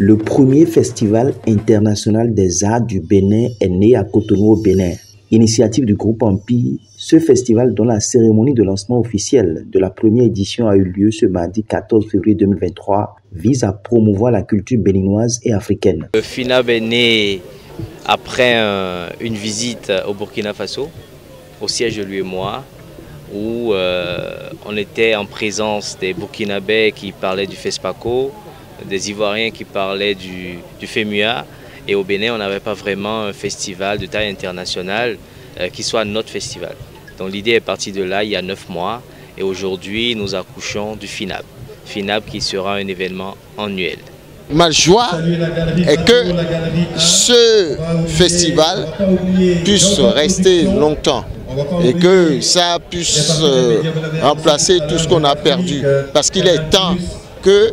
Le premier festival international des arts du Bénin est né à Cotonou au Bénin. Initiative du groupe Empire, ce festival dont la cérémonie de lancement officielle de la première édition a eu lieu ce mardi 14 février 2023 vise à promouvoir la culture béninoise et africaine. Le FINAB est né après une visite au Burkina Faso, au siège de l'UEMOA, où on était en présence des Burkinabés qui parlaient du FESPACO, des Ivoiriens qui parlaient du FEMUA. Et au Bénin, on n'avait pas vraiment un festival de taille internationale qui soit notre festival. Donc l'idée est partie de là il y a 9 mois. Et aujourd'hui, nous accouchons du FINAB. FINAB qui sera un événement annuel. Ma joie est que ce festival puisse rester longtemps et que ça puisse remplacer tout ce qu'on a perdu. Parce qu'il est temps qu'il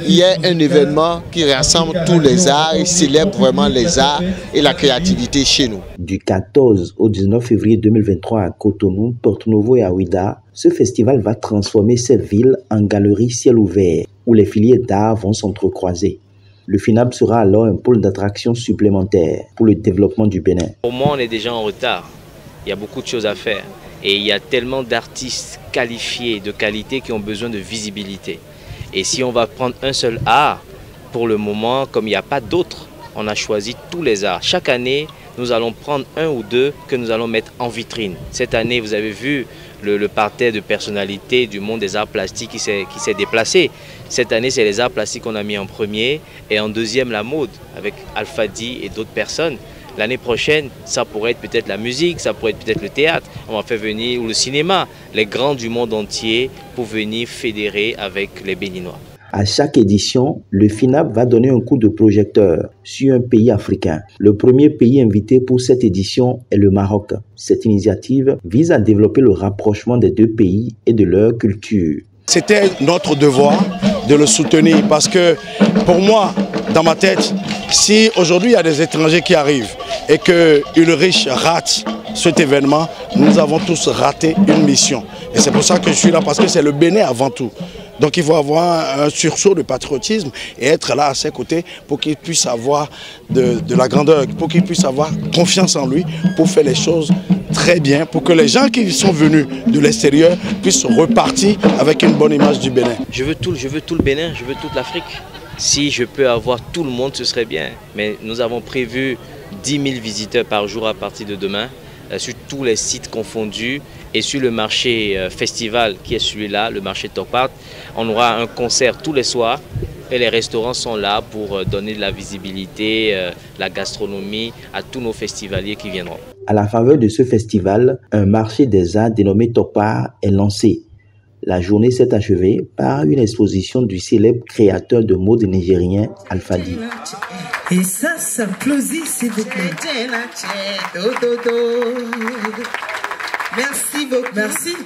y ait un événement qui rassemble tous les arts et célèbre vraiment les arts et la créativité chez nous. Du 14 au 19 février 2023 à Cotonou, Porto Novo et à Ouidah, ce festival va transformer cette ville en galerie ciel ouvert où les filières d'art vont s'entrecroiser. Le FINAB sera alors un pôle d'attraction supplémentaire pour le développement du Bénin. Pour moi, on est déjà en retard. Il y a beaucoup de choses à faire et il y a tellement d'artistes qualifiés, de qualité qui ont besoin de visibilité. Et si on va prendre un seul art, pour le moment, comme il n'y a pas d'autres, on a choisi tous les arts. Chaque année, nous allons prendre un ou deux que nous allons mettre en vitrine. Cette année, vous avez vu le parterre de personnalités du monde des arts plastiques qui s'est déplacé. Cette année, c'est les arts plastiques qu'on a mis en premier et en deuxième, la mode avec Alpha D et d'autres personnes. L'année prochaine, ça pourrait être peut-être la musique, ça pourrait être peut-être le théâtre. On va faire venir ou le cinéma, les grands du monde entier pour venir fédérer avec les Béninois. À chaque édition, le FINAB va donner un coup de projecteur sur un pays africain. Le premier pays invité pour cette édition est le Maroc. Cette initiative vise à développer le rapprochement des deux pays et de leur culture. C'était notre devoir de le soutenir parce que pour moi, dans ma tête, si aujourd'hui il y a des étrangers qui arrivent et qu'une riche rate cet événement, nous avons tous raté une mission. Et c'est pour ça que je suis là, parce que c'est le Bénin avant tout. Donc il faut avoir un sursaut de patriotisme et être là à ses côtés pour qu'il puisse avoir de la grandeur, pour qu'il puisse avoir confiance en lui, pour faire les choses très bien, pour que les gens qui sont venus de l'extérieur puissent repartir avec une bonne image du Bénin. Je veux tout le Bénin, je veux toute l'Afrique. Si je peux avoir tout le monde, ce serait bien. Mais nous avons prévu 10 000 visiteurs par jour à partir de demain, sur tous les sites confondus. Et sur le marché festival qui est celui-là, le marché Tokpart, on aura un concert tous les soirs. Et les restaurants sont là pour donner de la visibilité, la gastronomie à tous nos festivaliers qui viendront. À la faveur de ce festival, un marché des arts dénommé Tokpart est lancé. La journée s'est achevée par une exposition du célèbre créateur de mode nigérien Alpha D. Et ça s'applaudit, s'il vous plaît. Merci beaucoup. Merci.